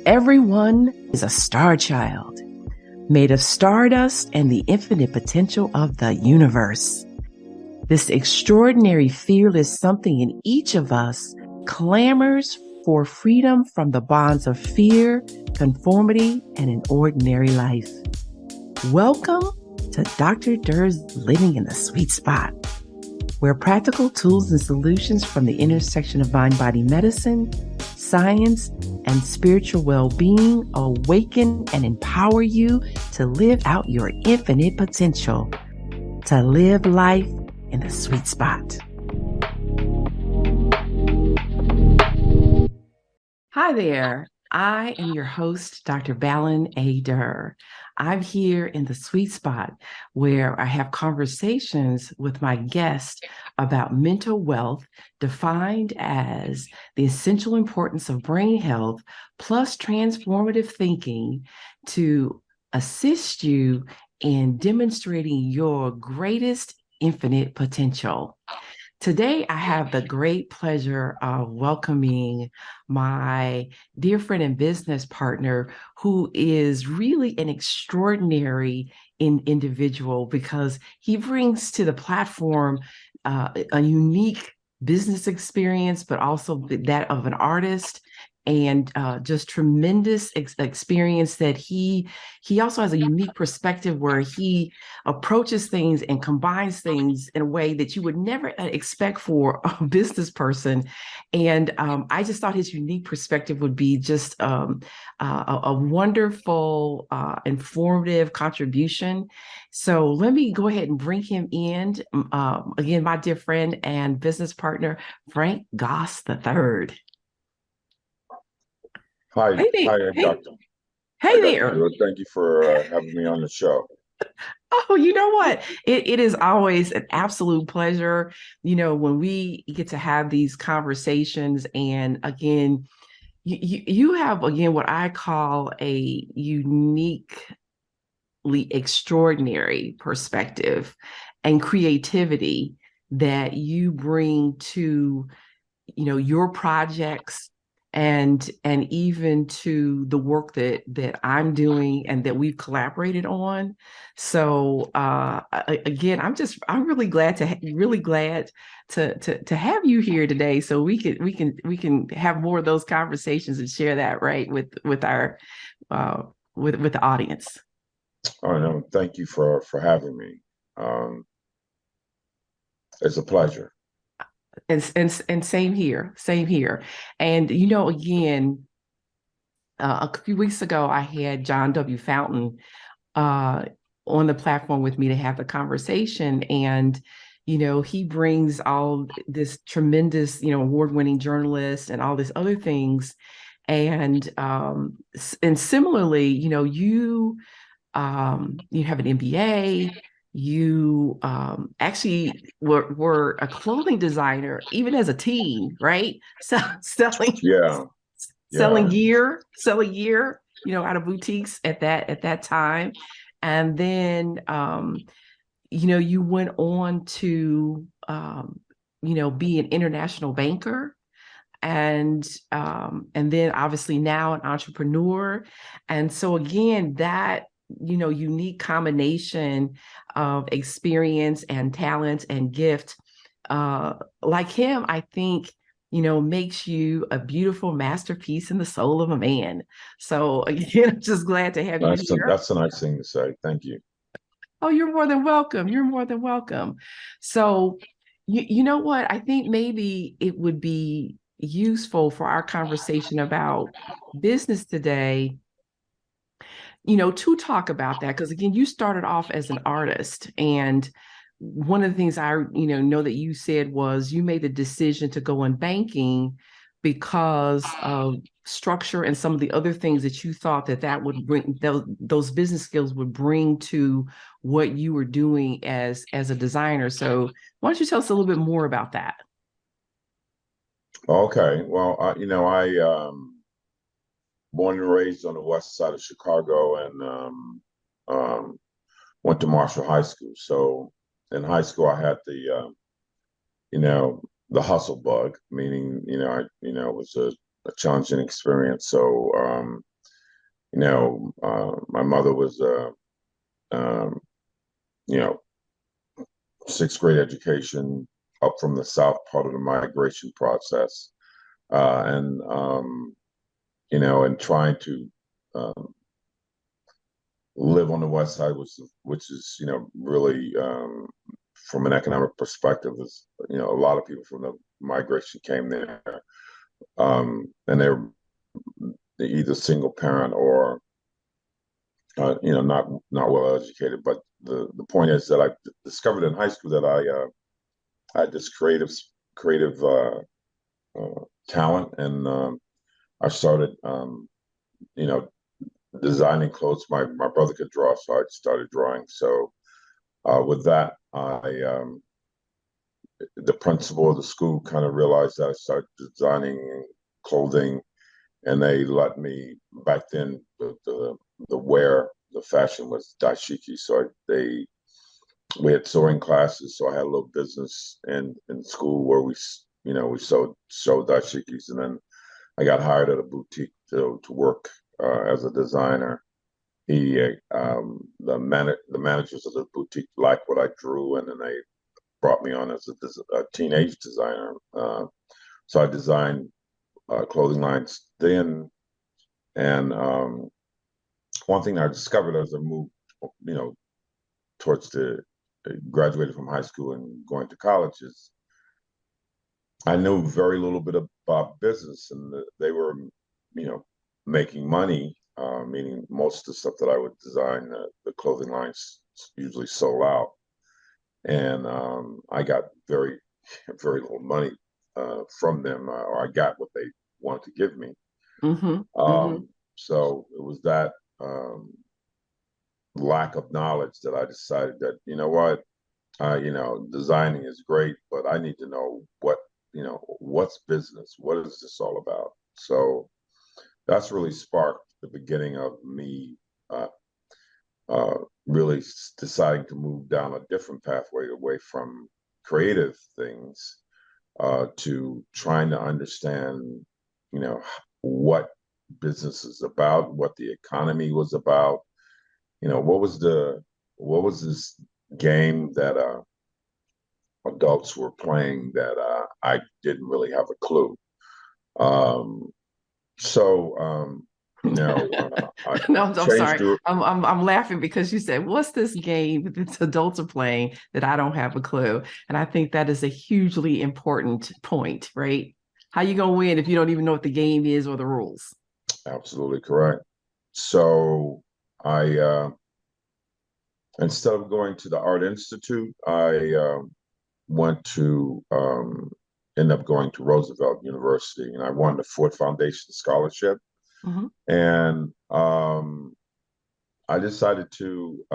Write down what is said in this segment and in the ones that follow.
Everyone is a star child, made of stardust and the infinite potential of the universe. This extraordinary feel is something in each of us clamors for freedom from the bonds of fear, conformity, and an ordinary life. Welcome to Dr. Durr's Living in the Sweet Spot, where practical tools and solutions from the intersection of mind-body medicine, science, and spiritual well-being awaken and empower you to live out your infinite potential, to live life in the sweet spot. Hi there. I am your host, Dr. Balin A. Durr. I'm here in the sweet spot where I have conversations with my guests about mental wealth, defined as the essential importance of brain health plus transformative thinking to assist you in demonstrating your greatest infinite potential. Today, I have the great pleasure of welcoming my dear friend and business partner, who is really an extraordinary individual because he brings to the platform a unique business experience, but also that of an artist, and just tremendous experience that he also has a unique perspective where he approaches things and combines things in a way that you would never expect for a business person. And I just thought his unique perspective would be just a wonderful, informative contribution. So let me go ahead and bring him in. Again, my dear friend and business partner, Goss III. Hi, Doctor. Hey there. Thank you for having me on the show. Oh, you know what? It is always an absolute pleasure, when we get to have these conversations. And again, you have, again, what I call a uniquely extraordinary perspective and creativity that you bring to, your projects and even to the work that I'm doing and that we've collaborated on. So again, I'm really glad to have you here today, so we can have more of those conversations and share that right with our with the audience. Oh no, thank you for having me. It's a pleasure. And same here. And again, a few weeks ago, I had John W. Fountain on the platform with me to have the conversation. And, he brings all this tremendous, award-winning journalist and all these other things. And similarly, you have an MBA. You actually were a clothing designer even as a teen, right? So selling gear, out of boutiques at that time. And then you went on to be an international banker, and then obviously now an entrepreneur. And so again, that unique combination of experience and talent and gift, like him, I think, makes you a beautiful masterpiece in the soul of a man. So again, I'm just glad to have you here. That's a nice thing to say. Thank you. Oh, you're more than welcome. So you know what? I think maybe it would be useful for our conversation about business today, to talk about that. Because again, you started off as an artist. And one of the things I, know that you said was you made the decision to go in banking because of structure and some of the other things that you thought that would bring, those business skills would bring to what you were doing as a designer. So why don't you tell us a little bit more about that? Okay. Well, I born and raised on the west side of Chicago, and went to Marshall High School. So in high school, I had the hustle bug, meaning, it was a challenging experience. So My mother was um, you know, sixth grade education up from the South, part of the migration process, and and trying to um, live on the West Side, which is really from an economic perspective is a lot of people from the migration came there, and they're either single parent or not well educated. But the point is that I discovered in high school that I had this creative talent, and I started you know designing clothes. My brother could draw, so I started drawing. So with that, the principal of the school kind of realized that I started designing clothing, and they let me back then. The fashion was dashiki, so we had sewing classes, so I had a little business in school where we sewed dashikis, and then I got hired at a boutique to work as a designer. The managers of the boutique liked what I drew, and then they brought me on as a teenage designer. So I designed clothing lines then, and one thing I discovered as I moved, you know, towards the graduated from high school and going to college is I knew very little bit about business, and they were, making money. Meaning most of the stuff that I would design, the clothing lines usually sold out, and I got very, very little money from them, or I got what they wanted to give me. Mm-hmm. Mm-hmm. So it was that lack of knowledge that I decided that designing is great, but I need to know what's business, what is this all about? So that's really sparked the beginning of me uh, uh, really deciding to move down a different pathway away from creative things to trying to understand, what business is about, what the economy was about. What was this game that adults were playing that I didn't really have a clue. Um, so I No, I'm changed sorry. to I'm laughing because you said, "What's this game that adults are playing that I don't have a clue?" And I think that is a hugely important point, right? How you gonna win if you don't even know what the game is or the rules? absolutely correct. So I instead of going to the Art Institute, I went to end up going to Roosevelt University, and I won the Ford Foundation Scholarship. Mm-hmm. And I decided to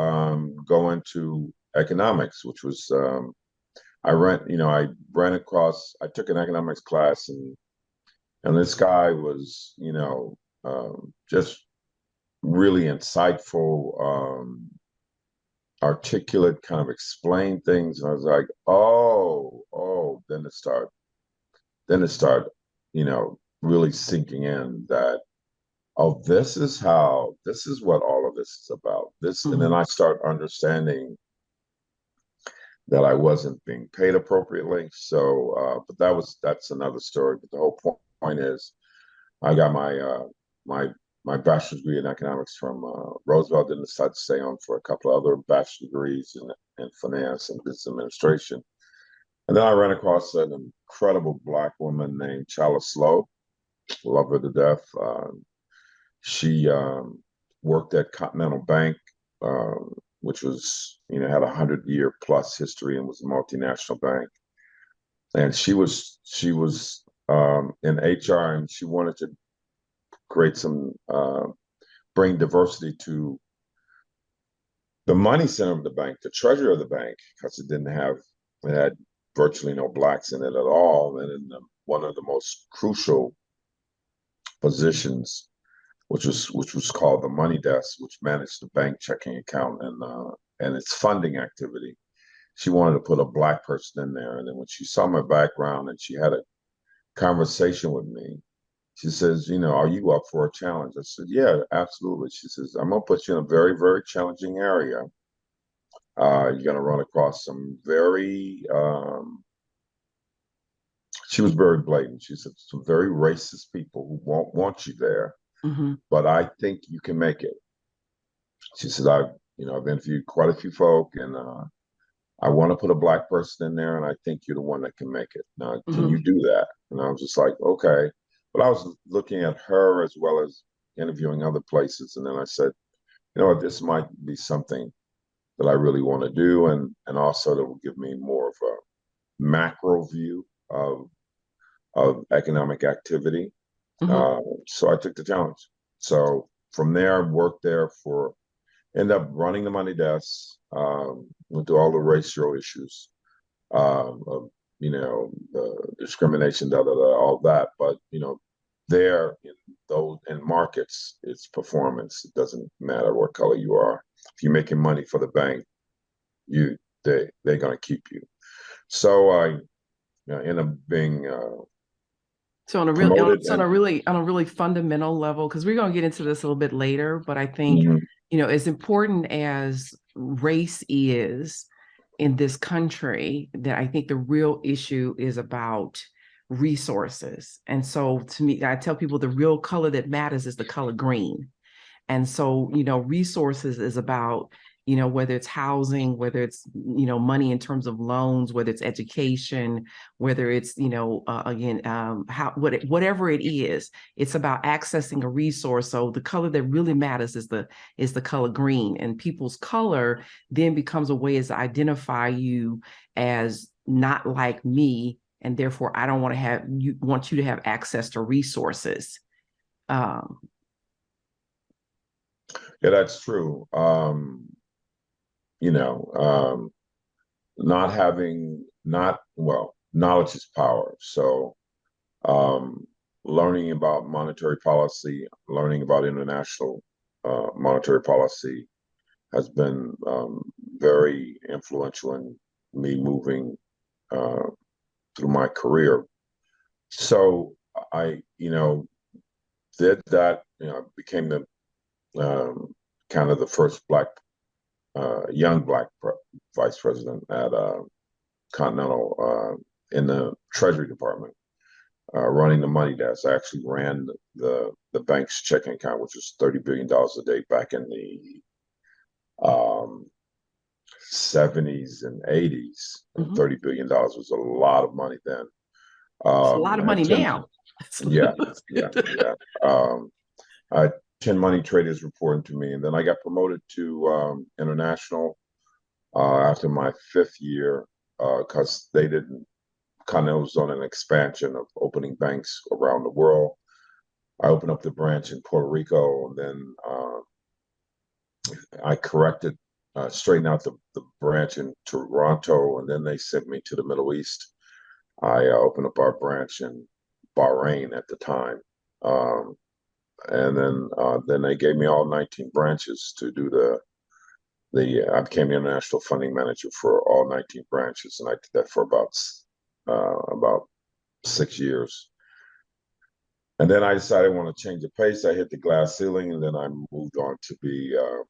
go into economics, which was I took an economics class, and this guy was just really insightful, articulate, kind of explained things, and I was like, oh, then it started, really sinking in that, oh, this is what all of this is about. And then Mm-hmm. I start understanding that I wasn't being paid appropriately. So, but that's another story. But the whole point is, I got my bachelor's degree in economics from Roosevelt. Then decided to stay on for a couple of other bachelor degrees in finance and business administration. And then I ran across an incredible Black woman named Chala Slow. Love her to death. She worked at Continental Bank, which was, had 100-year plus history and was a multinational bank. And she was in HR, and she wanted to create bring diversity to the money center of the bank, the treasury of the bank, because it had virtually no blacks in it at all. And in one of the most crucial positions, which was called the money desk, which managed the bank checking account and its funding activity. She wanted to put a Black person in there, and then when she saw my background and she had a conversation with me, She says, are you up for a challenge? I said, yeah, absolutely. She says, I'm gonna put you in a very, very challenging area. You're gonna run across some very she was very blatant. She said some very racist people who won't want you there, Mm-hmm. but I think you can make it. She said, I've interviewed quite a few folk, and I want to put a black person in there, and I think you're the one that can make it. Now, can Mm-hmm. you do that? And I was just like, okay. But I was looking at her as well as interviewing other places, and then I said, this might be something that I really want to do, and also that will give me more of a macro view of economic activity. Mm-hmm. So I took the challenge. So from there, worked there ended up running the money desk, went through all the racial issues, of, the discrimination, all that. But, there in markets, it's performance. It doesn't matter what color you are. If you're making money for the bank, you they're going to keep you. So I ended up being So on a real, promoted and on a really fundamental level, because we're going to get into this a little bit later, but I think, mhm. as important as race is in this country, that I think the real issue is about resources. And so to me, I tell people the real color that matters is the color green. And so, resources is about, whether it's housing, whether it's, money in terms of loans, whether it's education, whether it's, again, whatever it is, it's about accessing a resource. So the color that really matters is the color green, and people's color then becomes a way to identify you as not like me. And therefore, I don't want you to have access to resources. Um, Yeah, that's true. You know, not having not well, knowledge is power. So um, learning about monetary policy, learning about international monetary policy has been very influential in me moving uh, through my career. So I, did that. Became the kind of the first young black vice president at Continental in the Treasury Department, running the money desk. I actually ran the bank's checking account, which was $30 billion a day back in the '70s and '80s, and mhm. $30 billion was a lot of money then. It's a lot of I had money 10, now. yeah, yeah, yeah. I had 10 money traders reporting to me, and then I got promoted to international after my fifth year because they didn't kind of was on an expansion of opening banks around the world. I opened up the branch in Puerto Rico, and then I corrected, straightened out the branch in Toronto, and then they sent me to the Middle East. I opened up our branch in Bahrain at the time. And then they gave me all 19 branches to do the I became the international funding manager for all 19 branches, and I did that for about 6 years. And then I decided I want to change the pace. I hit the glass ceiling, and then I moved on to be an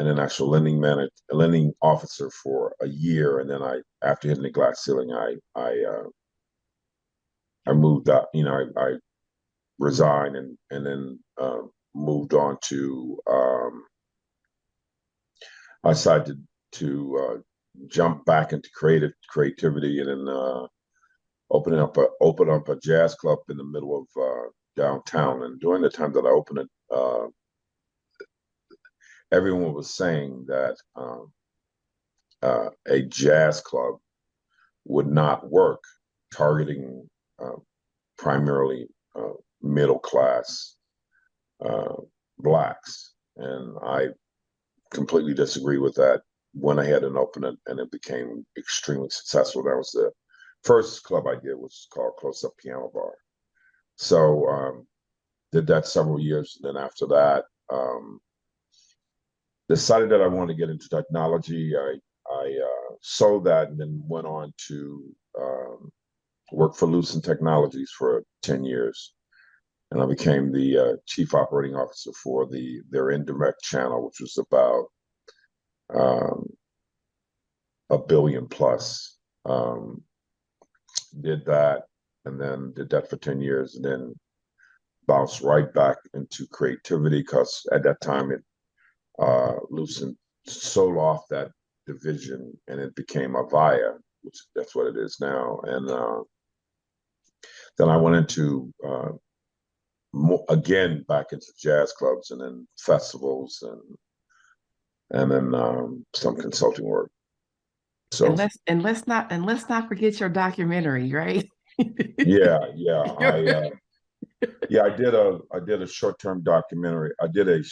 international lending officer for a year. And then after hitting the glass ceiling, I moved up. I resigned and then moved on to. I decided to jump back into creativity, and then open up a jazz club in the middle of downtown. And during the time that I opened it, everyone was saying that a jazz club would not work, targeting uh, primarily middle class uh, blacks. And I completely disagree with that. Went ahead and opened it, and it became extremely successful. That was the first club I did, was called Close Up Piano Bar. So did that several years. And then after that, decided that I wanted to get into technology. I sold that and then went on to work for Lucent Technologies for 10 years. and I became the chief operating officer for their indirect channel, which was about um, a billion plus. Um, did that, and then did that for 10 years, and then bounced right back into creativity because at that time it loosened, sold off that division, and it became Avaya, which that's what it is now. And then I went into again back into jazz clubs and then festivals and then some consulting work. So Let's not forget your documentary, right? yeah, yeah, I did a short term documentary. I did a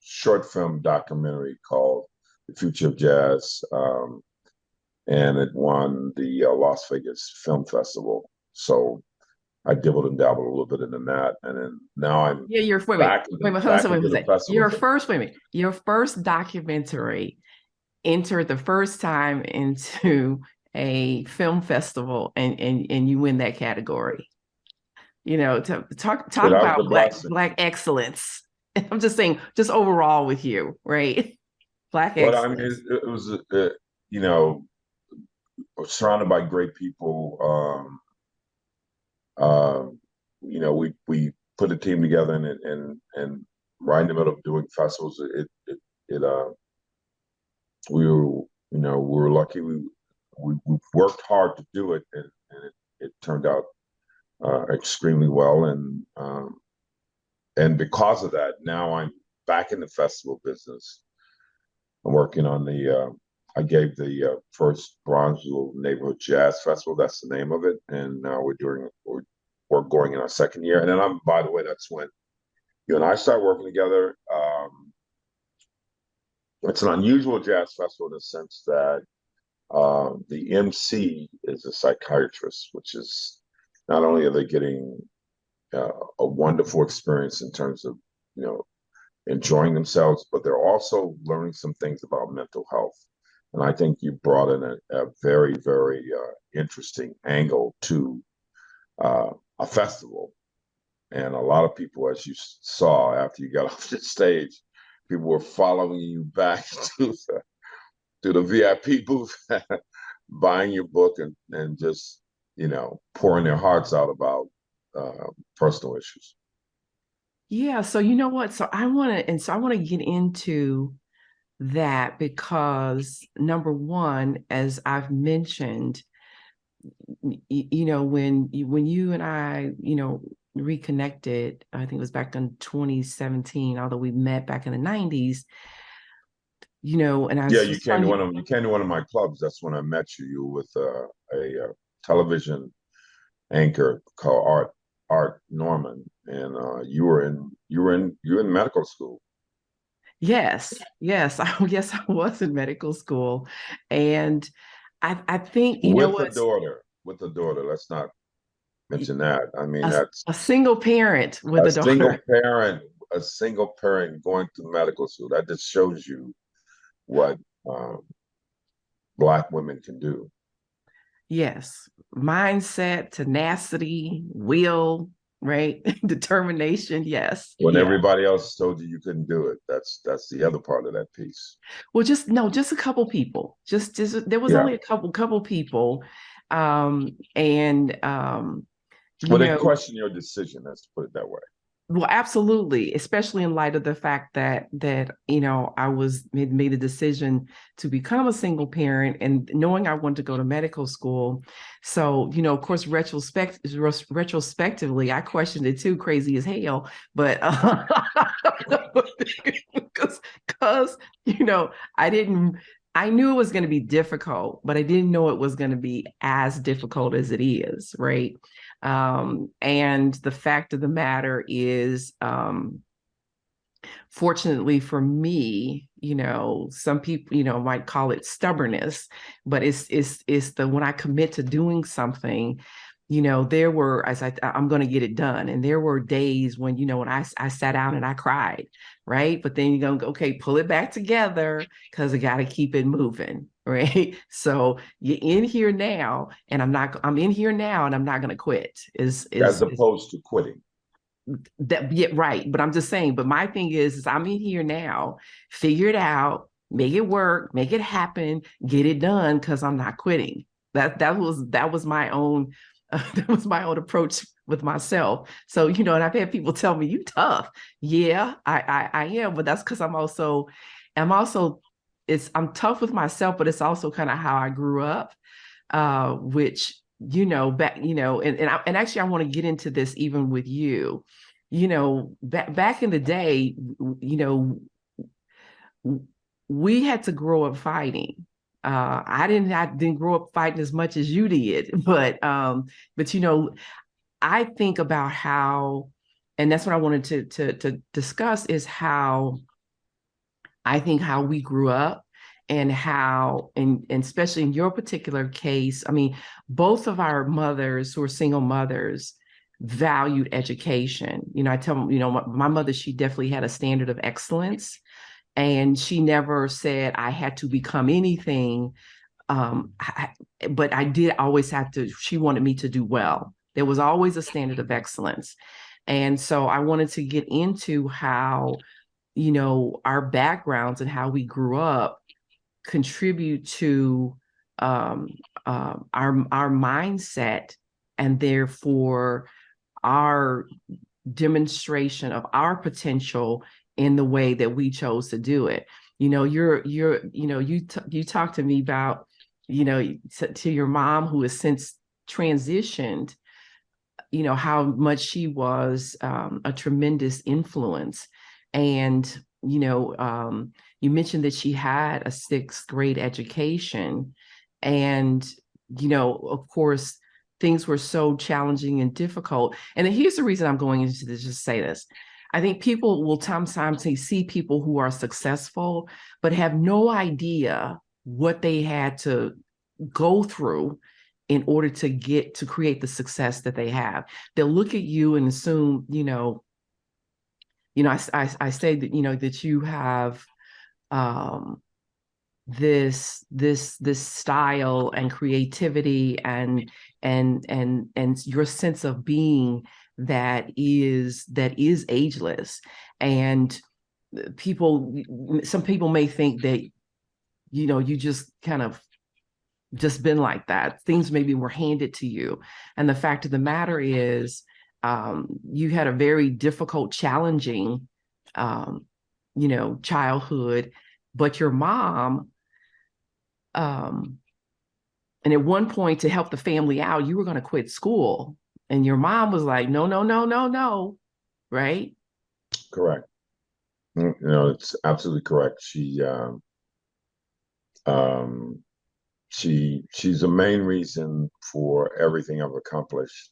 short film documentary called "The Future of Jazz," and it won the Las Vegas Film Festival. So I dibbled and dabbled a little bit into that, and then now I'm Yeah, your back into the Your festivals. first your first documentary entered the first time into a film festival, and you win that category. You know, to Yeah, talk that was about a blessing. black excellence. I'm just saying, just overall with you, right? Black But I mean, excellence. it was you know, surrounded by great people. Um, we put a team together and right in the middle of doing festivals, it we were lucky. We worked hard to do it, and it turned out extremely well. And because of that, now I'm back in the festival business. I'm working on I gave the first Bronzeville Neighborhood Jazz Festival. That's the name of it, and now we're going in our second year. And then by the way, that's when you and I start working together. It's an unusual jazz festival in the sense that the MC is a psychiatrist, which is not only are they getting a wonderful experience in terms of you know enjoying themselves, but they're also learning some things about mental health. And I think you brought in a very, very interesting angle to a festival. And a lot of people, as you saw after you got off the stage, people were following you back to the VIP booth, buying your book and just, pouring their hearts out about personal issues. Yeah, so you know what? So I want to get into that because number one, as I've mentioned, when you and I, reconnected, I think it was back in 2017, although we met back in the 90s, and I Yeah, was just telling you, you came to one of my clubs. That's when I met you. You were with a television anchor called Art Norman, and you were in medical school yes, yes, I was in medical school. And I think, you know with the what, daughter. With the daughter, let's not mention that. I mean, that's a single parent with a a single daughter. parent, a single parent going to medical school. That just shows you what um, Black women can do. Yes, mindset, tenacity, will, right? Determination. Yes, When yeah. everybody else told you couldn't do it, that's the other part of that piece. Well, just a couple people. Just there was Yeah. only a couple people, and you Well, they know, question your decision. Let's put it that way. well, absolutely, especially in light of the fact that I was made a decision to become a single parent, and knowing I wanted to go to medical school. So, of course, retrospectively, I questioned it too, crazy as hell. But because I didn't. I knew it was going to be difficult, but I didn't know it was going to be as difficult as it is, right? And the fact of the matter is, fortunately for me, some people, might call it stubbornness, but it's the when I commit to doing something, there were as I'm going to get it done, and there were days when when I sat down and I cried, right? But then you're gonna go, okay, pull it back together because I got to keep it moving, right? So you're in here now, and I'm in here now, and I'm not going to quit. As Is opposed to quitting. that, yeah, right. But I'm just saying, but my thing is I'm in here now, figure it out, make it work, make it happen, get it done, because I'm not quitting. That was my own that was my own approach with myself. So, and I've had people tell me, you tough. Yeah, I am, but that's because I'm also I'm tough with myself, but it's also kind of how I grew up, which back, and actually I want to get into this even with you. Back in the day, we had to grow up fighting. I didn't grow up fighting as much as you did, but I think about how, and that's what I wanted to discuss, is how I think how we grew up, and how, and especially in your particular case, I mean, both of our mothers, who are single mothers, valued education. I tell them, my mother, she definitely had a standard of excellence, and she never said I had to become anything. But I did always have to, she wanted me to do well. There was always a standard of excellence. And so I wanted to get into how, our backgrounds and how we grew up contribute to our mindset, and therefore our demonstration of our potential in the way that we chose to do it. You talk to me about, to your mom, who has since transitioned, how much she was a tremendous influence. And, you mentioned that she had a sixth grade education. And, of course, things were so challenging and difficult. And here's the reason I'm going into this, just say this. I think people will sometimes see people who are successful, but have no idea what they had to go through in order to create the success that they have. They'll look at you and assume, I say that, that you have this style and creativity and your sense of being that is ageless. And some people may think that, you just kind of just been like that. Things maybe were handed to you. And the fact of the matter is, you had a very difficult, challenging, childhood, but your mom, and at one point, to help the family out, you were going to quit school. And your mom was like, no, no, no, no, no. Right? Correct. It's absolutely correct. She's the main reason for everything I've accomplished.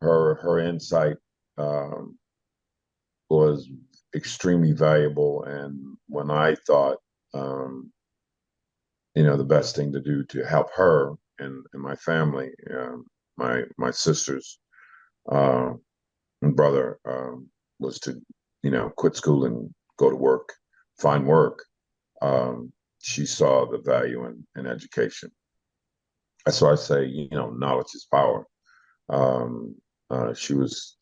Her insight was extremely valuable, and when I thought, the best thing to do to help her and my family, my sisters and brother, was to, quit school and go to work, find work. She saw the value in education. So I say, knowledge is power. She was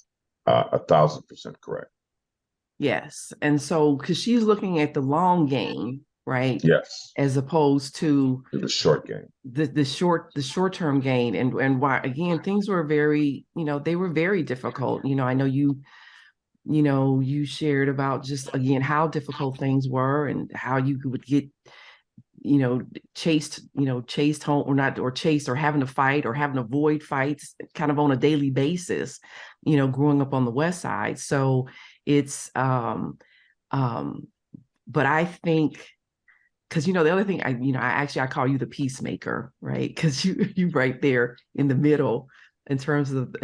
1,000% correct. Yes. And so, because she's looking at the long game, right? Yes. As opposed to the short game, the short-term gain. And why, again, things were very, they were very difficult. I know you shared about just, again, how difficult things were, and how you would get, chased home, or not, or chased, or having to fight, or having to avoid fights kind of on a daily basis, growing up on the West Side. So it's, but I think, because the other thing, I call you the peacemaker, right? Because you right there in the middle in terms of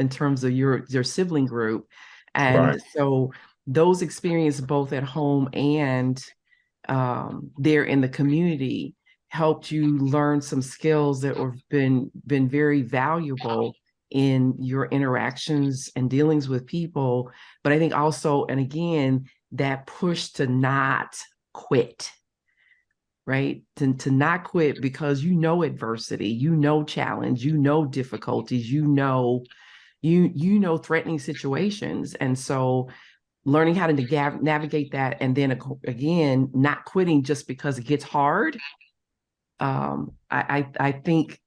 your sibling group. And right? So those experiences, both at home and there in the community, helped you learn some skills that have been very valuable in your interactions and dealings with people. But I think also, and again, that push to not quit, right? To not quit, because adversity, challenge, difficulties, you know, threatening situations. And so learning how to navigate that, and then again, not quitting just because it gets hard. I think,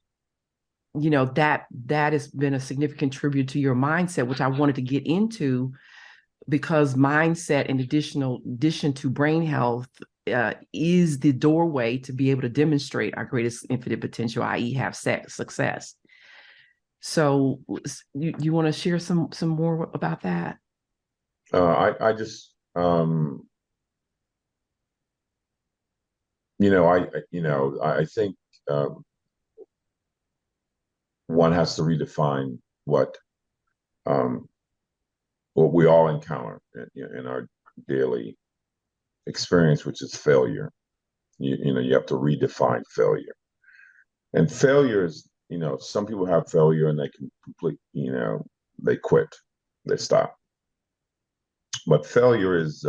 you know, that has been a significant contributor to your mindset, which I wanted to get into, because mindset, in addition to brain health, is the doorway to be able to demonstrate our greatest infinite potential, i.e., have success. So, you want to share some more about that? I just, I think um, one has to redefine um, what we all encounter in our daily experience, which is failure. You have to redefine failure. And failure is, some people have failure and they can they quit, they stop. But failure is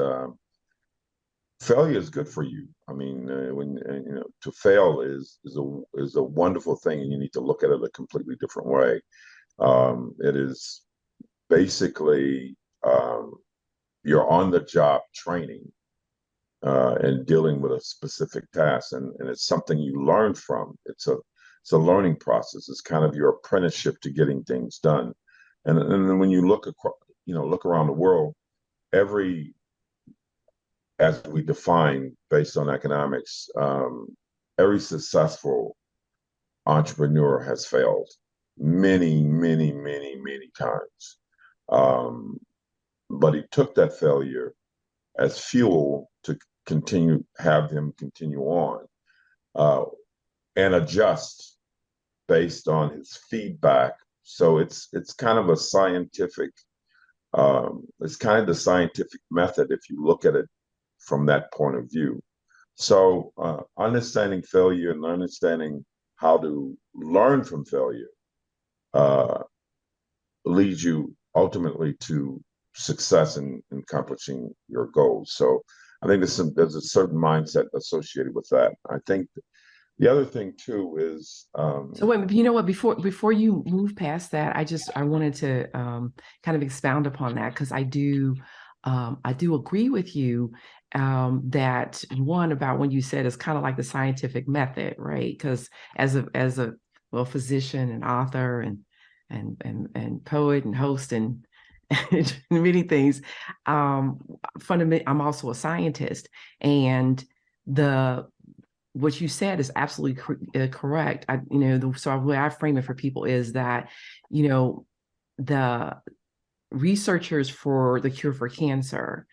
good for you. I mean, when to fail is a wonderful thing, and you need to look at it a completely different way. It is basically you're on the job training and dealing with a specific task, and it's something you learn from. It's a learning process. It's kind of your apprenticeship to getting things done. And then when you look across, look around the world, every as we define based on economics, every successful entrepreneur has failed many, many, many, many times. Um, but he took that failure as fuel to have him continue on uh, and adjust based on his feedback. So it's kind of a scientific, it's kind of the scientific method if you look at it from that point of view. So understanding failure and understanding how to learn from failure uh, leads you ultimately to success in accomplishing your goals. So I think there's a certain mindset associated with that. I think the other thing too is So wait, you know what? Before you move past that, I wanted to kind of expound upon that, because I do agree with you, that one, about when you said it's kind of like the scientific method, right? Because as a well, physician and author and poet and host and and many things, fundamentally, I'm also a scientist, and the what you said is absolutely correct. So the way I frame it for people is that, you know, the researchers for the cure for cancer,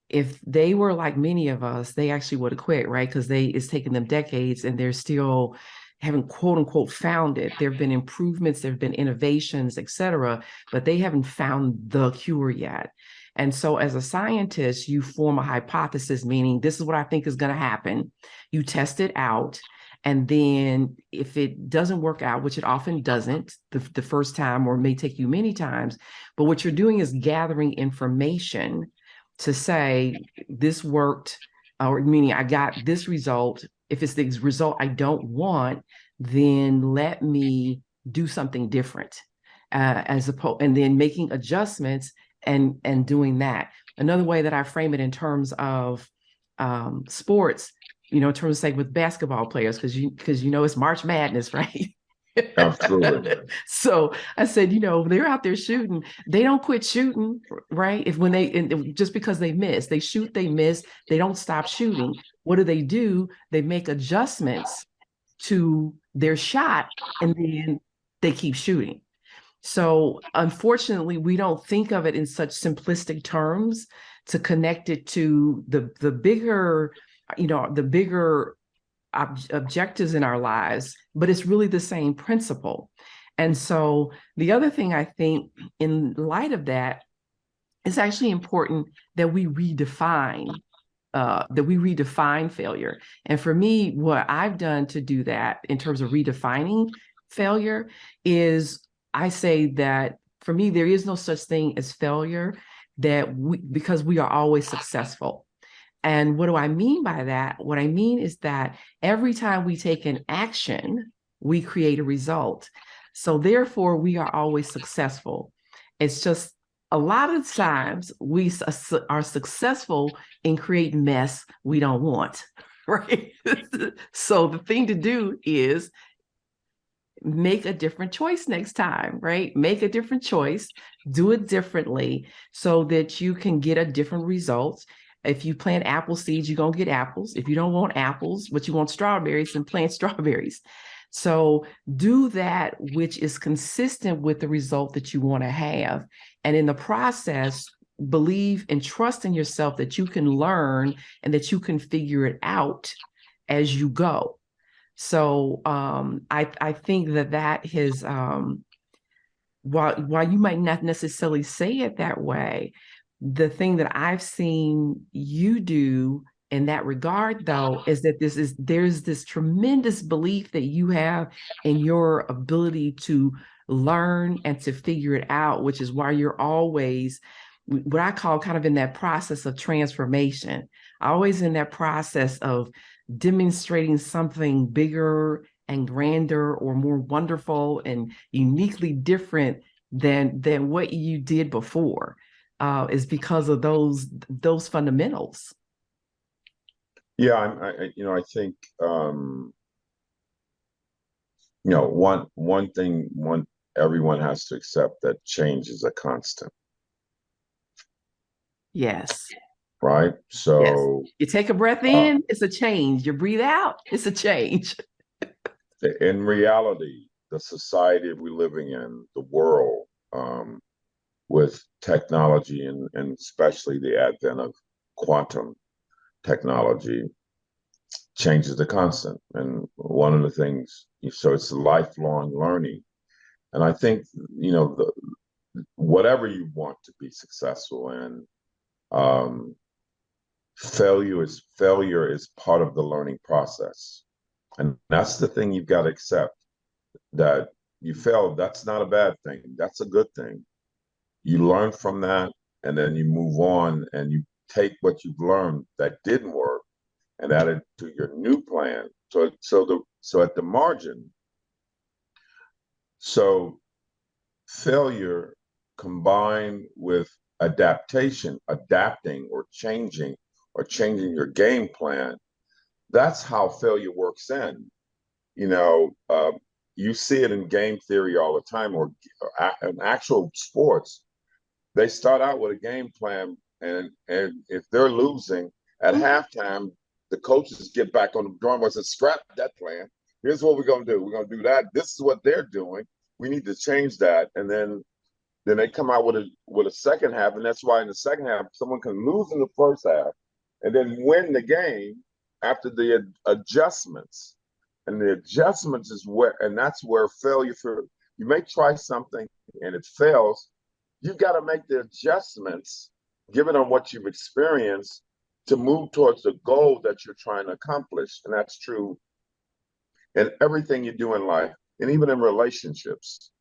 if they were like many of us, they actually would have quit, right? Because it's taken them decades, and they're still haven't, quote unquote, found it. There have been improvements, there have been innovations, et cetera, but they haven't found the cure yet. And so as a scientist, you form a hypothesis, meaning this is what I think is going to happen. You test it out. And then if it doesn't work out, which it often doesn't the first time, or may take you many times, but what you're doing is gathering information to say this worked, or meaning I got this result. If it's the result I don't want, then let me do something different, as opposed, and then making adjustments and doing that. Another way that I frame it in terms of sports, in terms of, say, with basketball players, because it's March Madness, right? absolutely. So I said, they're out there shooting. They don't quit shooting, right? Just because they miss, they shoot, they miss, they don't stop shooting. What do? They make adjustments to their shot, and then they keep shooting. So unfortunately, we don't think of it in such simplistic terms to connect it to the bigger, the bigger objectives in our lives, but it's really the same principle. And so the other thing I think, in light of that, it's actually important that we redefine failure. And for me, what I've done to do that in terms of redefining failure is, I say that for me, there is no such thing as failure, because we are always successful. And what do I mean by that? What I mean is that every time we take an action, we create a result. So therefore, we are always successful. It's just a lot of times we are successful in creating mess we don't want, right? So the thing to do is make a different choice next time, right? Make a different choice, do it differently so that you can get a different result. If you plant apple seeds, you're going to get apples. If you don't want apples, but you want strawberries, then plant strawberries. So do that which is consistent with the result that you want to have. And in the process, believe and trust in yourself that you can learn and that you can figure it out as you go. So I think that has while you might not necessarily say it that way, the thing that I've seen you do in that regard, though, is that there's this tremendous belief that you have in your ability to learn and to figure it out, which is why you're always what I call kind of in that process of transformation, always in that process of demonstrating something bigger and grander or more wonderful and uniquely different than what you did before, is because of those fundamentals. Yeah, I think one thing everyone has to accept that change is a constant, Yes. right? Yes. So You take a breath uh, in, it's a change. You breathe out, it's a change. in reality, the society we're living in, the world, with technology and especially the advent of quantum technology, change is the constant. And one of the things, so it's lifelong learning. And I think, whatever you want to be successful in, um, failure is part of the learning process. And that's the thing you've got to accept, that you failed. That's not a bad thing. That's a good thing. You learn from that, and then you move on and you take what you've learned that didn't work and add it to your new plan. So at the margin, so failure combined with adaptation, adapting or changing your game plan, that's how failure works in. You know, you see it in game theory all the time, or in actual sports. They start out with a game plan, and if they're losing at Mhm. halftime, the coaches get back on the drawing board and say, "Scrap that plan. Here's what we're gonna do. We're gonna do that. This is what they're doing. We need to change that." And then they come out with a second half, and that's why in the second half someone can lose in the first half and then win the game after the adjustments. And the adjustments is where, and that's where failure for you may try something and it fails. You've got to make the adjustments given on what you've experienced to move towards the goal that you're trying to accomplish. And that's true in everything you do in life, and even in relationships,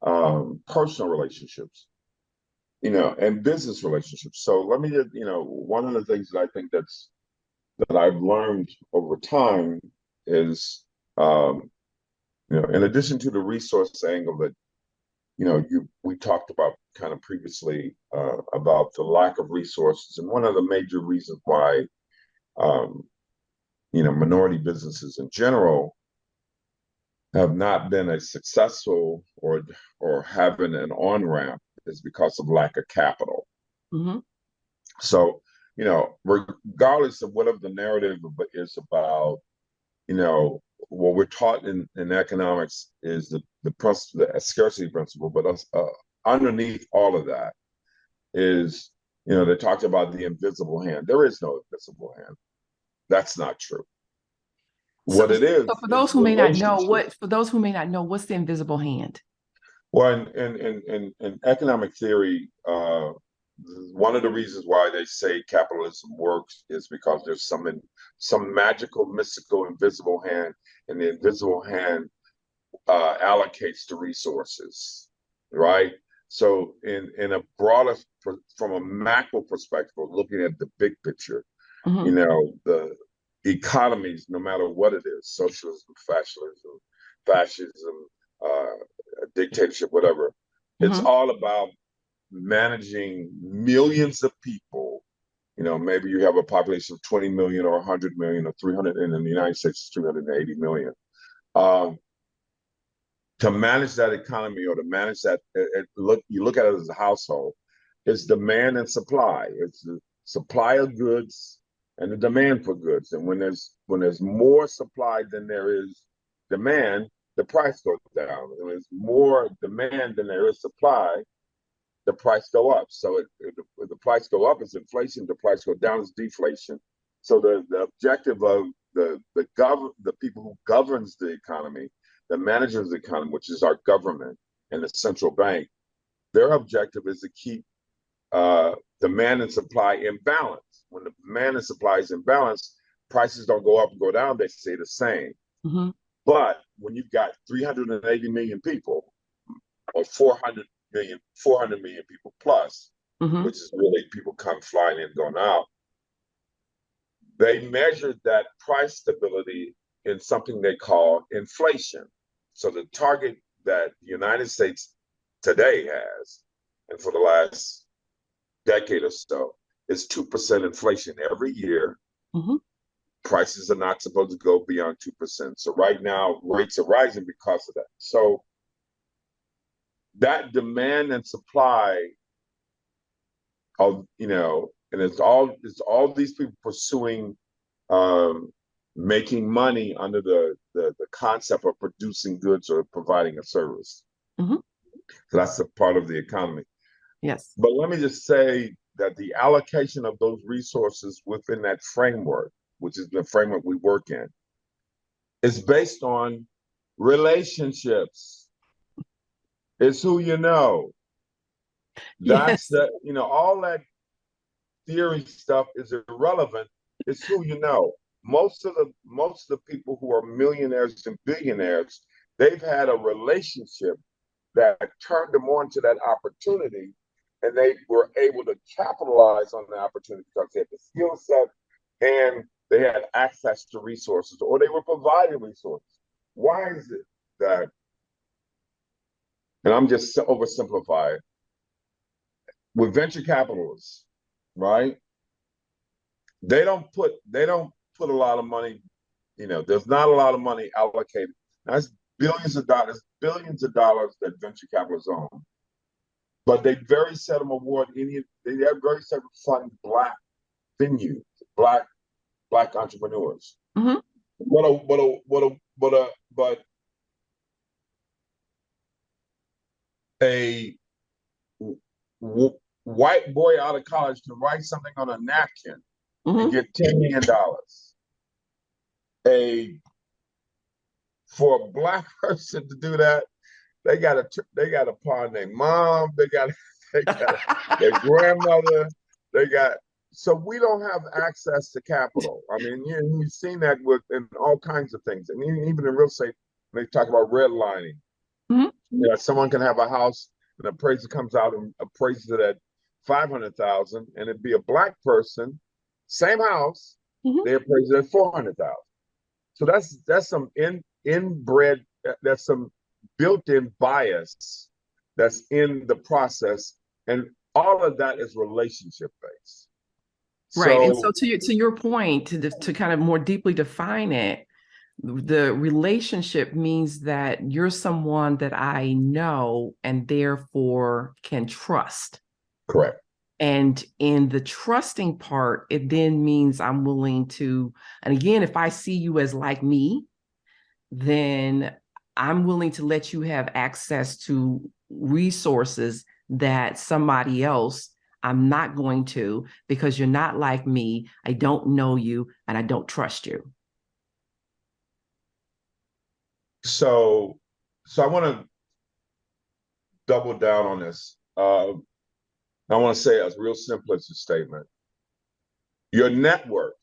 personal relationships, and business relationships. So let me just, one of the things that I think that I've learned over time is, in addition to the resource angle that, we talked about kind of previously, about the lack of resources. And one of the major reasons why, um, minority businesses in general have not been as successful or having an on-ramp is because of lack of capital. Mhm. So, regardless of whatever the narrative is about, what we're taught in economics is the scarcity principle, but underneath all of that is, they talked about the invisible hand. There is no invisible hand. That's not true. So, What it so for those is who may not know relationship. what's the invisible hand? Well, in economic theory, one of the reasons why they say capitalism works is because there's some magical, mystical, invisible hand, and the invisible hand allocates the resources, right? So, in a broader, from a macro perspective, looking at the big picture, Mhm. the economies, no matter what it is, socialism, fascism, uh, dictatorship, whatever, it's Mhm. all about managing millions of people. Maybe you have a population of 20 million or 100 million or 300, and in the United States, it's 380 million. To manage that economy or to manage that, you look at it as a household, it's demand and supply. It's the supply of goods and the demand for goods. And when there's more supply than there is demand, the price goes down. When there's more demand than there is supply, the price go up. So if the price go up, it's inflation. The price go down, it's deflation. So the objective of the people who governs the economy, the managers of the economy, which is our government and the central bank, their objective is to keep demand and supply in balance. When the demand and supply is in balance, prices don't go up and go down, they stay the same. Mm-hmm. But when you've got 380 million people, or 400 million people plus, Mm-hmm. which is really people come flying in, going out, they measured that price stability in something they call inflation. So the target that the United States today has, and for the last decade or so, is 2% inflation every year. Mm-hmm. Prices are not supposed to go beyond 2%. So right now, rates are rising because of that. So that demand and supply of, and it's all these people pursuing making money under the concept of producing goods or providing a service. Mm-hmm. So that's a part of the economy. Yes. But let me just say that the allocation of those resources within that framework, which is the framework we work in, is based on relationships. It's who you know. That's Yes. all that theory stuff is irrelevant. It's who you know. Most of the people who are millionaires and billionaires, they've had a relationship that turned them on to that opportunity, and they were able to capitalize on the opportunity because they had the skill set and they had access to resources, or they were providing resources. Why is it that, and I'm just oversimplifying, with venture capitalists, right? They don't put a lot of money, there's not a lot of money allocated. That's billions of dollars that venture capitalists own. But they very seldom award they very seldom fund black venues, black entrepreneurs. Mm-hmm. But a white boy out of college can write something on a napkin and get $10 million. For a black person to do that, they got to pawn their mom, they got their grandmother, so we don't have access to capital. I mean, you've seen that in all kinds of things, and even in real estate, they talk about redlining. Mm-hmm. Someone can have a house, and an appraiser comes out and appraises it at $500,000, and it'd be a black person, same house, they appraise it at $400,000. So that's some inbred, that's some built-in bias that's in the process, and all of that is relationship based. Right. And so to your point, to kind of more deeply define it, the relationship means that you're someone that I know and therefore can trust. Correct. And in the trusting part, it then means I'm willing to, and again, if I see you as like me, then I'm willing to let you have access to resources that somebody else I'm not going to, because you're not like me, I don't know you, and I don't trust you. So I want to double down on this. I want to say a real simplistic statement. Your network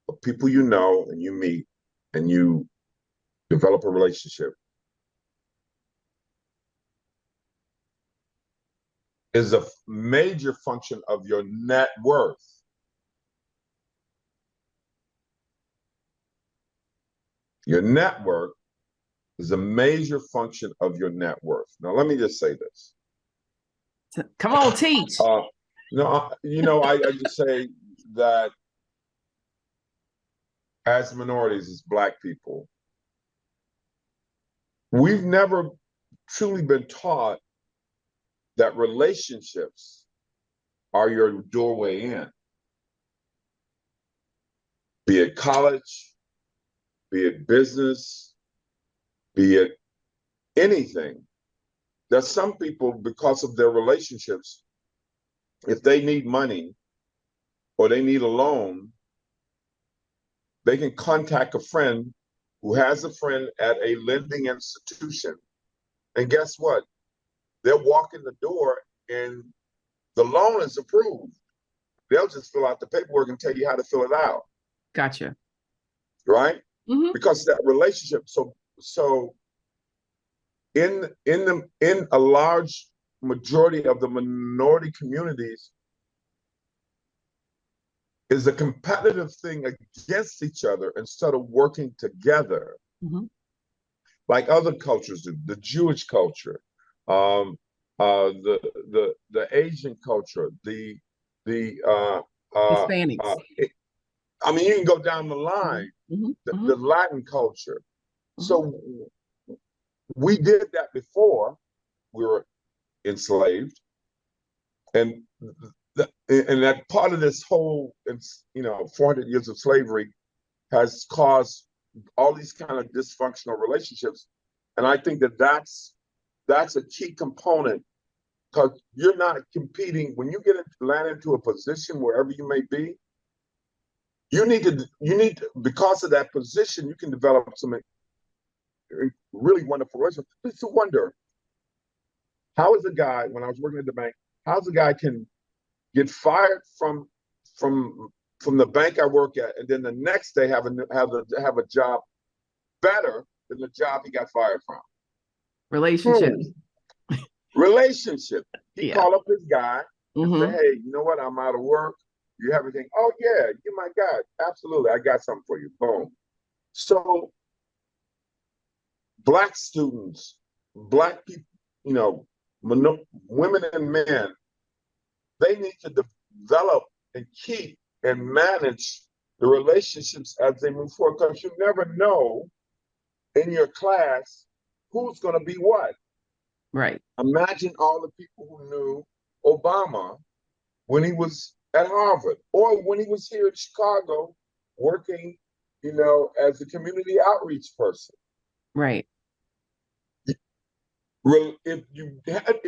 of people you know and you meet and you develop a relationship is a major function of your net worth. Your network is a major function of your net worth. Now, let me just say this. Come on, teach. Uh, no, I just say that as minorities, as Black people, we've never truly been taught that relationships are your doorway in, be it college, be it business, be it anything. There's some people, because of their relationships, if they need money or they need a loan, they can contact a friend who has a friend at a lending institution. And guess what? They'll walk in the door and the loan is approved. They'll just fill out the paperwork and tell you how to fill it out. Gotcha. Right? Mm-hmm. Because that relationship. So in a large majority of the minority communities is a competitive thing against each other instead of working together, Mm-hmm. like other cultures do. The Jewish culture, the Asian culture, Hispanics. I mean, you can go down the Mm-hmm. line, Mm-hmm. the Latin culture. Mm-hmm. So we did that before we were enslaved, and and that part of this whole 400 years of slavery has caused all these kind of dysfunctional relationships, and I think that's a key component, because you're not competing when you land into a position wherever you may be. You need to, because of that position, you can develop some really wonderful relationships. I used to wonder, how is a guy, when I was working at the bank, how's a guy can get fired from from the bank I work at, and then the next day have a job better than the job he got fired from. Relationships. Relationship. He Yeah. called up his guy and said, Mm-hmm. "Hey, you know what? I'm out of work. You have anything? Oh yeah, you my guy. Absolutely, I got something for you." Boom. So Black students, Black people, women and men, they need to develop and keep and manage the relationships as they move forward, because you never know in your class who's going to be what. Right. Imagine all the people who knew Obama when he was at Harvard, or when he was here in Chicago working, as a community outreach person. Right. If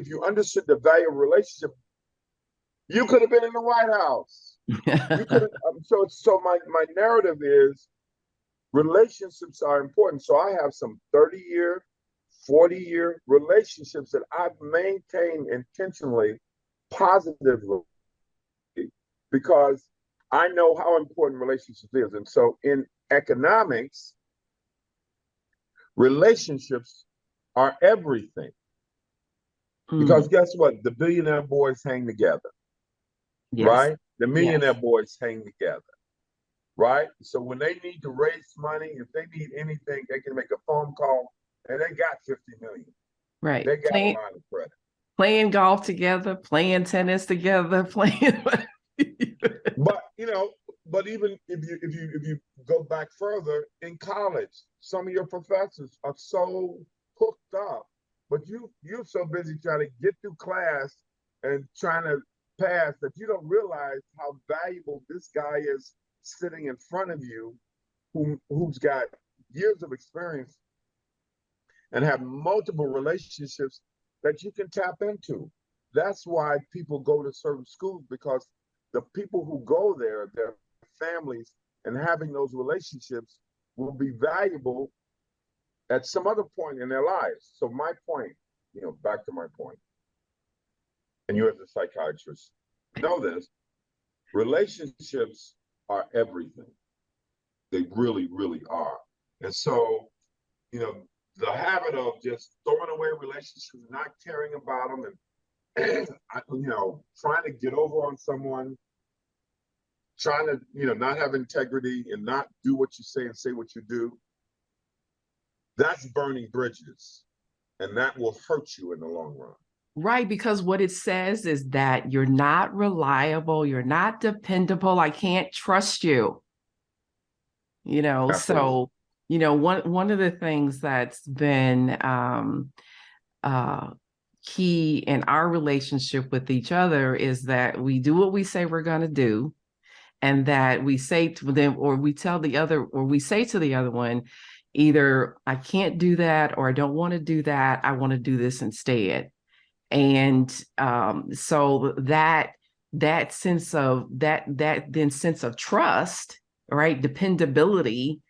you understood the value of relationship, you could have been in the White House. You could have. So my narrative is relationships are important. So I have some 30-year, 40-year relationships that I've maintained intentionally, positively, because I know how important relationships is. And so in economics, relationships are everything. Because guess what? The billionaire boys hang together, Yes. right? The millionaire boys hang together, right? So when they need to raise money, if they need anything, they can make a phone call and they got 50 million. Right. They got a line of credit. Playing golf together, playing tennis together, playing. But even if you go back further, in college, some of your professors are so hooked up, but you're so busy trying to get through class and trying to pass that you don't realize how valuable this guy is sitting in front of you, who's got years of experience and have multiple relationships that you can tap into. That's why people go to certain schools, because the people who go there, their families, and having those relationships will be valuable at some other point in their lives. So my point, back to my point, and you as a psychiatrist know this, relationships are everything. They really, really are. And so, the habit of just throwing away relationships, not caring about them, and trying to get over on someone, trying to, not have integrity and not do what you say and say what you do, that's burning bridges, and that will hurt you in the long run. Right, because what it says is that you're not reliable, you're not dependable, I can't trust you, Absolutely. so one of the things that's been uh key in our relationship with each other is that we do what we say we're going to do, and that we say to them, or we tell the other, or we say to the other one, either I can't do that, or I don't want to do that, I want to do this instead. And so that sense of sense of trust, right, dependability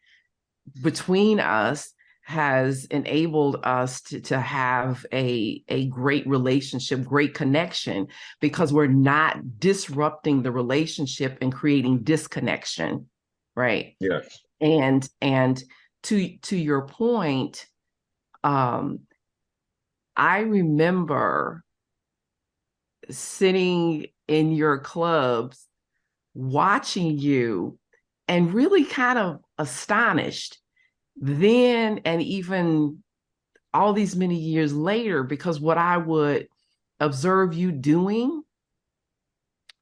between us has enabled us to have a great relationship, great connection, because we're not disrupting the relationship and creating disconnection, right? Yes. And to your point, um, I remember sitting in your clubs watching you and really kind of astonished then, and even all these many years later, because what I would observe you doing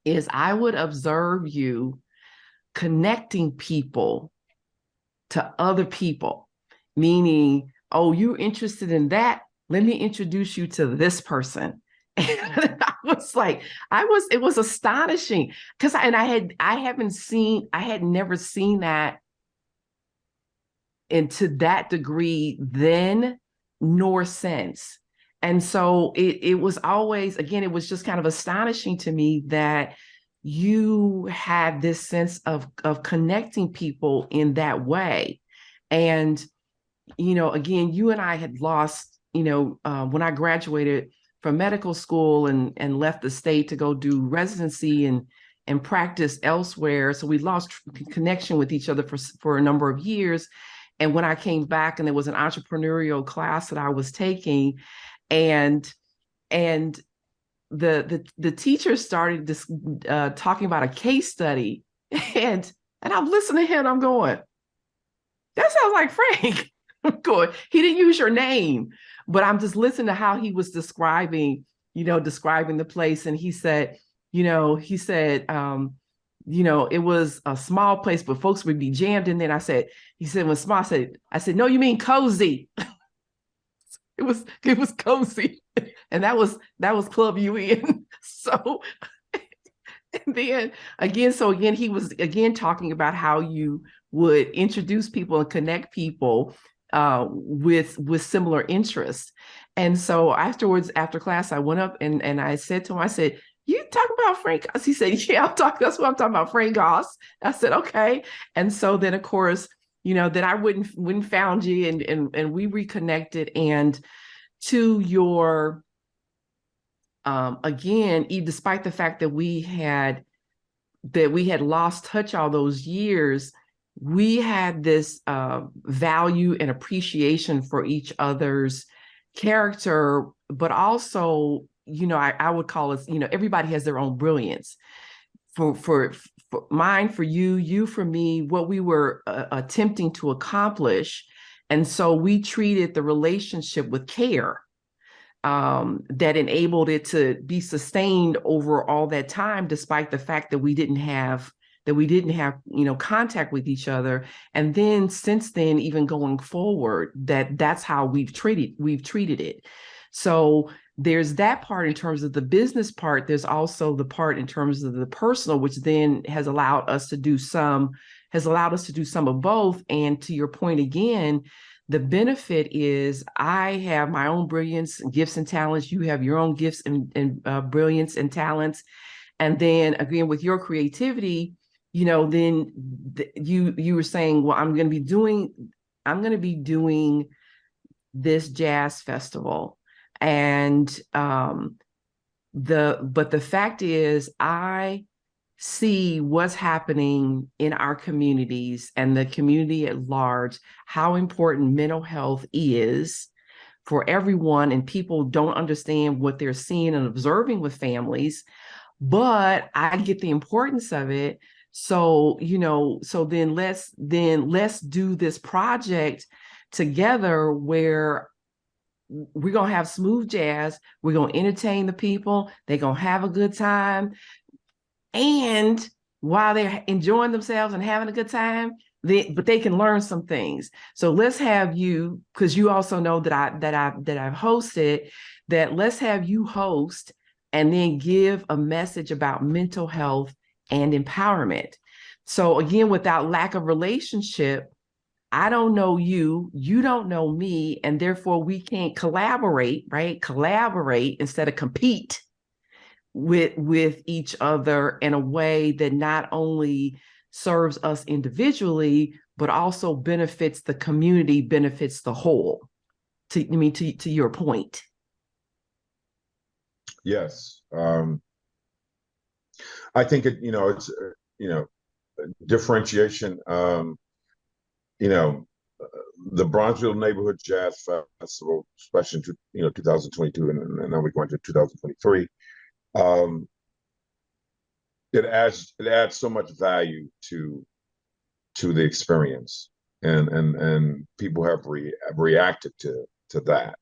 is I would observe you connecting people to other people, meaning, oh, you're interested in that? Let me introduce you to this person. And I was like, it was astonishing because I had never seen that, and to that degree then nor since. And so it was always, again, it was just kind of astonishing to me that you had this sense of connecting people in that way. And again, you and I had lost, when I graduated from medical school and left the state to go do residency and practice elsewhere. So we lost connection with each other for a number of years. And when I came back, and there was an entrepreneurial class that I was taking, and and the teacher started this talking about a case study, and I'm listening to him, I'm going, that sounds like Frank. Good. He didn't use your name, but I'm just listening to how he was describing the place. And he said, it was a small place, but folks would be jammed in there. And he said, when small, I said, no, you mean cozy. It was cozy. And that was Club UN. So, and then again, he was again talking about how you would introduce people and connect people with similar interests. And so afterwards, after class, I went up and I said to him, I said, you talking about Frank Goss? He said, yeah, that's what I'm talking about, Frank Goss. I said, okay. And so then, of course, that I wouldn't found you, and we reconnected. And to your again, despite the fact that we had lost touch all those years, we had this value and appreciation for each other's character, but also, I would call us, everybody has their own brilliance. For mine, for you for me, what we were attempting to accomplish. And so we treated the relationship with care, that enabled it to be sustained over all that time, despite the fact that we didn't have contact with each other. And then since then, even going forward, that's how we've treated it. So there's that part in terms of the business part. There's also the part in terms of the personal, which then has allowed us to do some of both. And to your point again, the benefit is I have my own brilliance, gifts, and talents. You have your own gifts and brilliance and talents. And then again, with your creativity, then you were saying, well, I'm going to be doing this jazz festival. And the fact is, I see what's happening in our communities and the community at large, how important mental health is for everyone. And people don't understand what they're seeing and observing with families, but I get the importance of it. So, so then let's do this project together, where we're going to have smooth jazz. We're going to entertain the people. They're going to have a good time. And while they're enjoying themselves and having a good time, but they can learn some things. So let's have you, because you also know that I've hosted, that let's have you host and then give a message about mental health and empowerment. So again, without lack of relationship, I don't know you, you don't know me, and therefore we can't collaborate, right? Collaborate instead of compete with each other in a way that not only serves us individually, but also benefits the community, benefits the whole. To your point. Yes. I think it's differentiation. The Bronzeville Neighborhood Jazz Festival, especially in 2022, and now we're going to 2023. It adds so much value to the experience, and people have reacted to that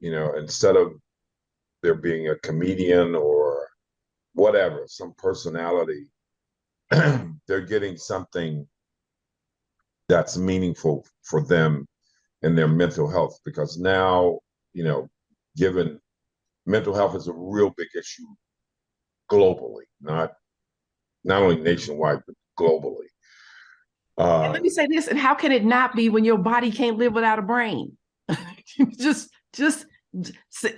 instead of there being a comedian or whatever, some personality, they're getting something that's meaningful for them and their mental health, because now, given mental health is a real big issue globally, not only nationwide, but globally. And let me say this, and how can it not be when your body can't live without a brain? just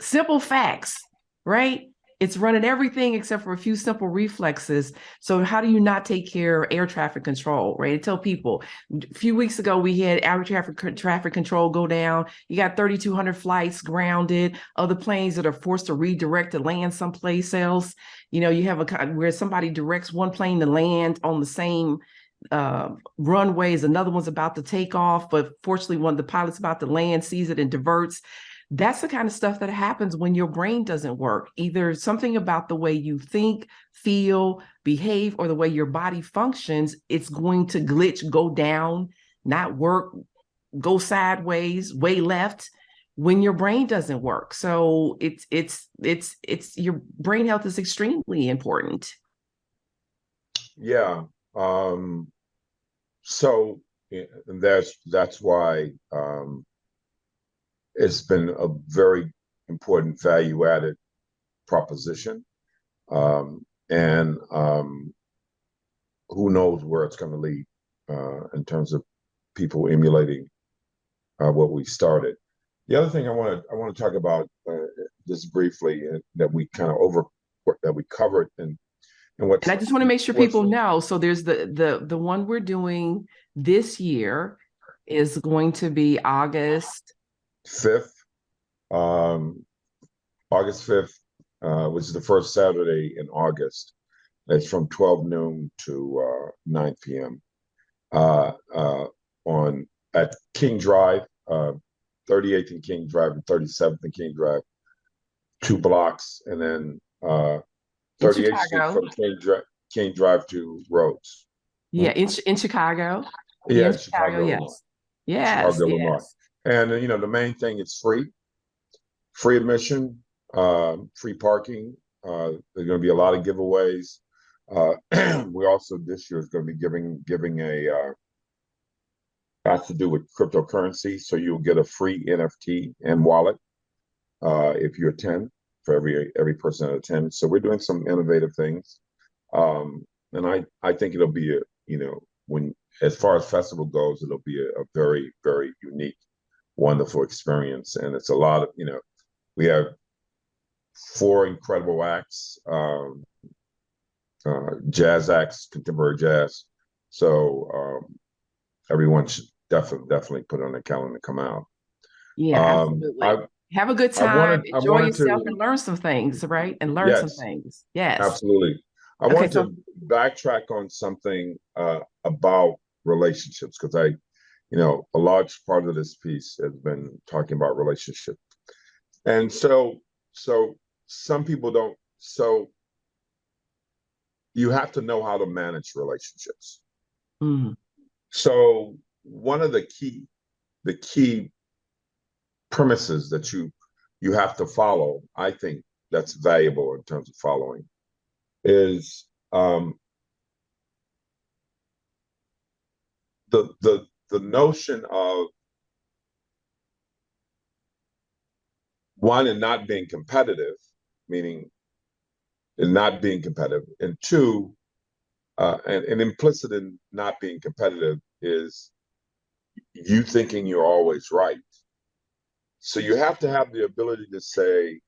simple facts, right? It's running everything except for a few simple reflexes. So how do you not take care of air traffic control, right? I tell people, a few weeks ago, we had air traffic control go down. You got 3,200 flights grounded, other planes that are forced to redirect to land someplace else. You have where somebody directs one plane to land on the same runways, another one's about to take off, but fortunately one of the pilots about to land sees it and diverts. That's the kind of stuff that happens when your brain doesn't work. Either something about the way you think, feel, behave, or the way your body functions, it's going to glitch, go down, not work, go sideways, way left when your brain doesn't work. So it's your brain health is extremely important. Yeah. So that's why it's been a very important value added proposition. And who knows where it's going to lead in terms of people emulating what we started. The other thing I want to talk about just briefly that we kind of that we covered and And I just want to make sure people know. So there's the one we're doing this year is going to be August 5th, August 5th, which is the first Saturday in August. It's from 12 noon to 9 p.m. On at King Drive, 38th and King Drive and 37th and King Drive, 2 blocks, and then 38th Street from King Drive to Rhodes. Yeah, in Chicago. Yeah, in Chicago, yes. Yes. Chicago, Illinois. And the main thing, it's free admission, free parking. There's going to be a lot of giveaways. We also this year is going to be giving a has to do with cryptocurrency, so you'll get a free NFT and wallet if you attend, for every person that attends. So we're doing some innovative things, and I think it'll be when as far as festival goes, it'll be a very, very unique, wonderful experience. And it's a lot of we have 4 incredible acts, jazz acts, contemporary jazz. So everyone should definitely put it on their calendar to come out. Yeah, absolutely. Have a good time, enjoy yourself, and learn some things, right? And learn some things. Yes, absolutely. I wanted to backtrack on something about relationships, because a large part of this piece has been talking about relationships. And so some people don't, so you have to know how to manage relationships. Mm-hmm. So one of the key premises that you have to follow. I think that's valuable in terms of following is the notion of one and not being competitive, meaning in not being competitive, and two, and implicit in not being competitive is you thinking you're always right. So you have to have the ability to say,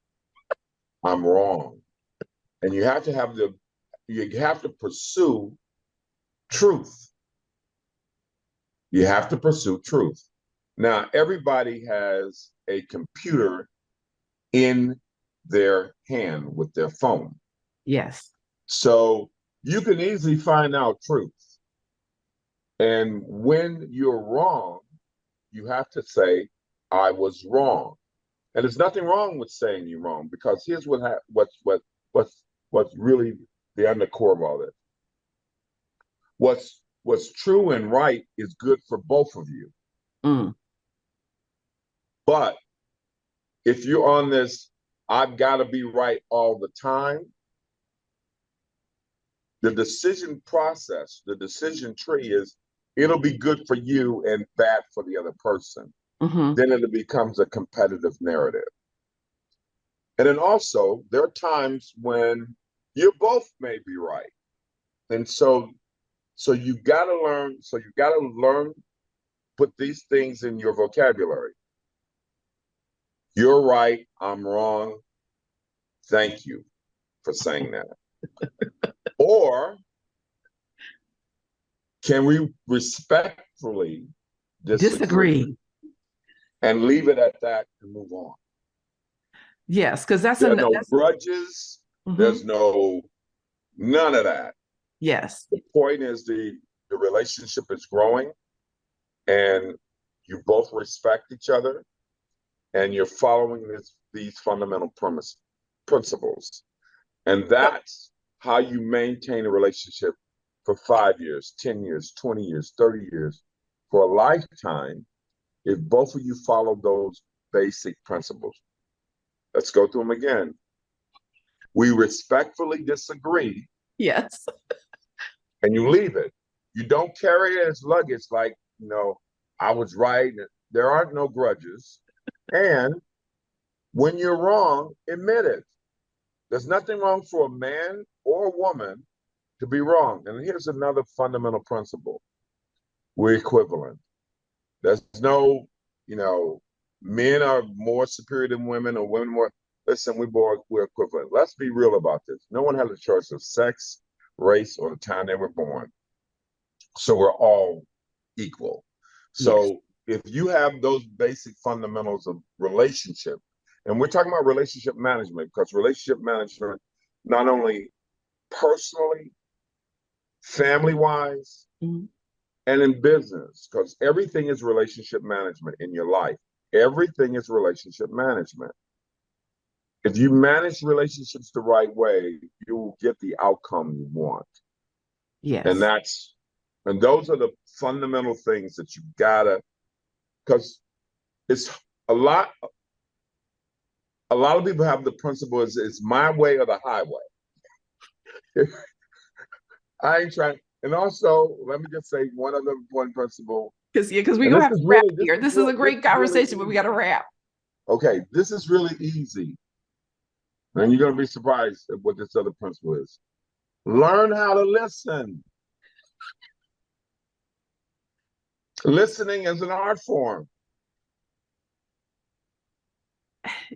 I'm wrong. And you have to pursue truth. You have to pursue truth. Now, everybody has a computer in their hand with their phone. Yes. So you can easily find out truth. And when you're wrong, you have to say, I was wrong. And there's nothing wrong with saying you're wrong, because here's what's really the undercore of all this. What's true and right is good for both of you. Mm. But if you're on this, I've got to be right all the time, the decision process, the decision tree is it'll be good for you and bad for the other person. Mm-hmm. Then it becomes a competitive narrative. And then also, there are times when you both may be right. And so you got to learn, put these things in your vocabulary. You're right, I'm wrong. Thank you for saying that. Or can we respectfully disagree and leave it at that and move on? Yes, because there's no grudges. Mm-hmm. There's none of that. Yes. The point is the relationship is growing and you both respect each other and you're following these fundamental principles. And that's how you maintain a relationship for 5 years, 10 years, 20 years, 30 years, for a lifetime, if both of you follow those basic principles. Let's go through them again. We respectfully disagree. Yes. And you leave it. You don't carry it as luggage like, I was right. There aren't no grudges. And when you're wrong, admit it. There's nothing wrong for a man or a woman to be wrong. And here's another fundamental principle. We're equivalent. There's no, men are more superior than women or women more. Listen, we're equivalent. Let's be real about this. No one has a choice of sex, race, or the time they were born. So we're all equal. So if you have those basic fundamentals of relationship, and we're talking about relationship management, because relationship management, not only personally, family-wise, mm-hmm. and in business, because everything is relationship management in your life. Everything is relationship management. If you manage relationships the right way, you will get the outcome you want. Yes. And those are the fundamental things that you gotta, because it's a lot of people have the principle is it's my way or the highway. I ain't trying. And also, let me just say one other important principle. Because we're gonna have to wrap here. This is a great conversation, but we got to wrap. Okay, this is really easy. And you're gonna be surprised at what this other principle is. Learn how to listen. Listening is an art form.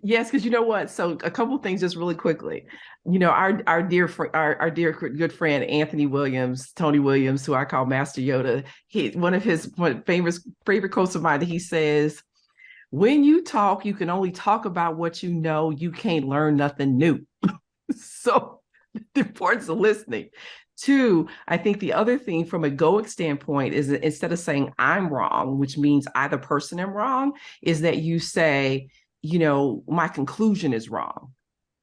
Yes, because you know what? So a couple of things just really quickly. Our dear good friend Anthony Williams, Tony Williams, who I call Master Yoda, one of his favorite quotes of mine that he says, when you talk, you can only talk about what you know. You can't learn nothing new. So the importance of listening. Two, I think the other thing from a egoic standpoint is that instead of saying I'm wrong, which means I the person am wrong, is that you say, my conclusion is wrong,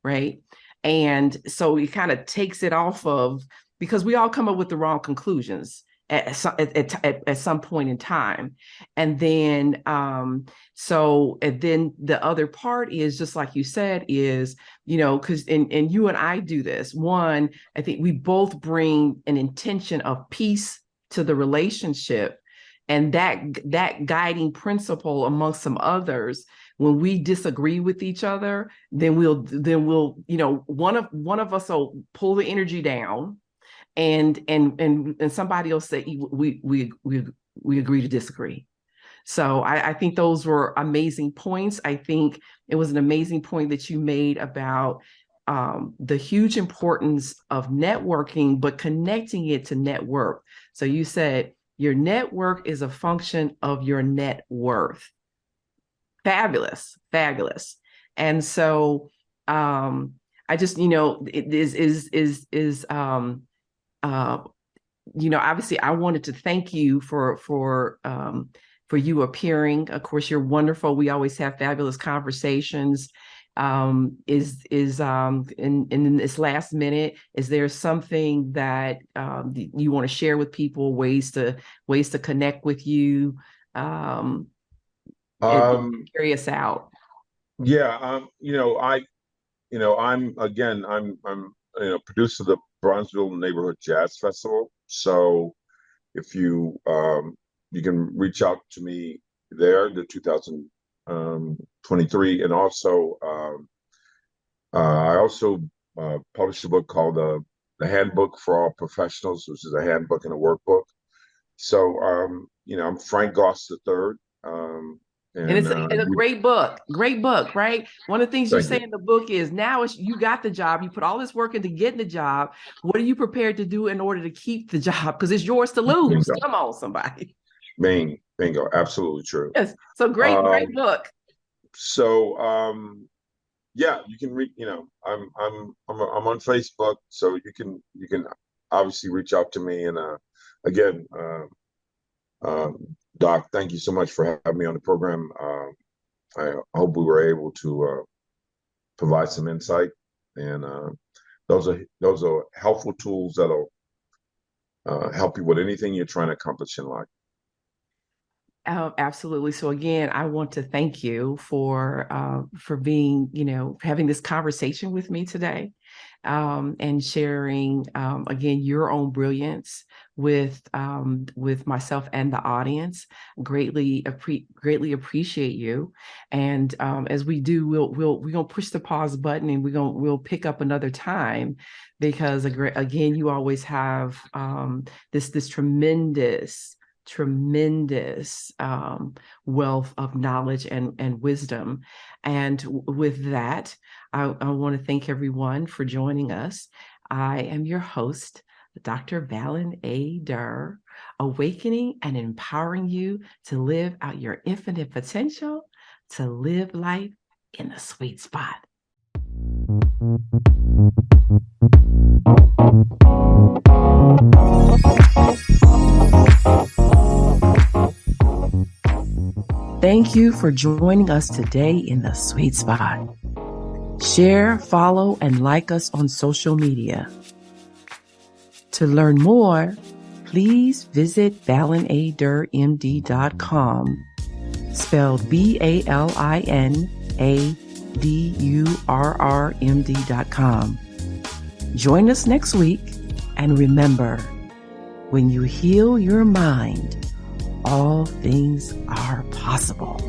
right? And so it kind of takes it off of, because we all come up with the wrong conclusions. at some point in time. And then and then the other part is just like you said is, because and you and I do this. One, I think we both bring an intention of peace to the relationship, and that guiding principle amongst some others. When we disagree with each other, then we'll one of us will pull the energy down, and somebody else say we agree to disagree. So I think those were amazing points. I think it was an amazing point that you made about the huge importance of networking, but connecting it to net worth. So you said your network is a function of your net worth. Fabulous. And so I just, it is obviously I wanted to thank you for you appearing. Of course, you're wonderful. We always have fabulous conversations. In this last minute, is there something that you want to share with people, ways to connect with you? Carry us out. Yeah, I'm producer of the Bronzeville Neighborhood Jazz Festival. So if you can reach out to me there, the 2023, and also I also published a book called the Handbook for All Professionals, which is a handbook and a workbook. So I'm Frank Goss III. And it's a great book, right? One of the things you say in the book is now you got the job, you put all this work into getting the job. What are you prepared to do in order to keep the job? Because it's yours to lose. Bingo. Come on, somebody. Bingo, absolutely true. Yes, so great book. So yeah, you can read. I'm on Facebook, so you can obviously reach out to me. And again, Doc, thank you so much for having me on the program. I hope we were able to provide some insight, and those are helpful tools that'll help you with anything you're trying to accomplish in life. Absolutely. So again, I want to thank you for being, having this conversation with me today, and sharing again your own brilliance with myself and the audience. Greatly appreciate you. And as we do, we're gonna push the pause button, and we'll pick up another time, because again, you always have this tremendous wealth of knowledge and wisdom. And with that, I want to thank everyone for joining us. I am your host, Dr. Balin A. Durr, awakening and empowering you to live out your infinite potential, to live life in the sweet spot. Thank you for joining us today in the sweet spot. Share, follow, and like us on social media. To learn more, please visit balinadurmd.com, spelled BALINADURRMD.com. Join us next week, and remember, when you heal your mind, all things are possible.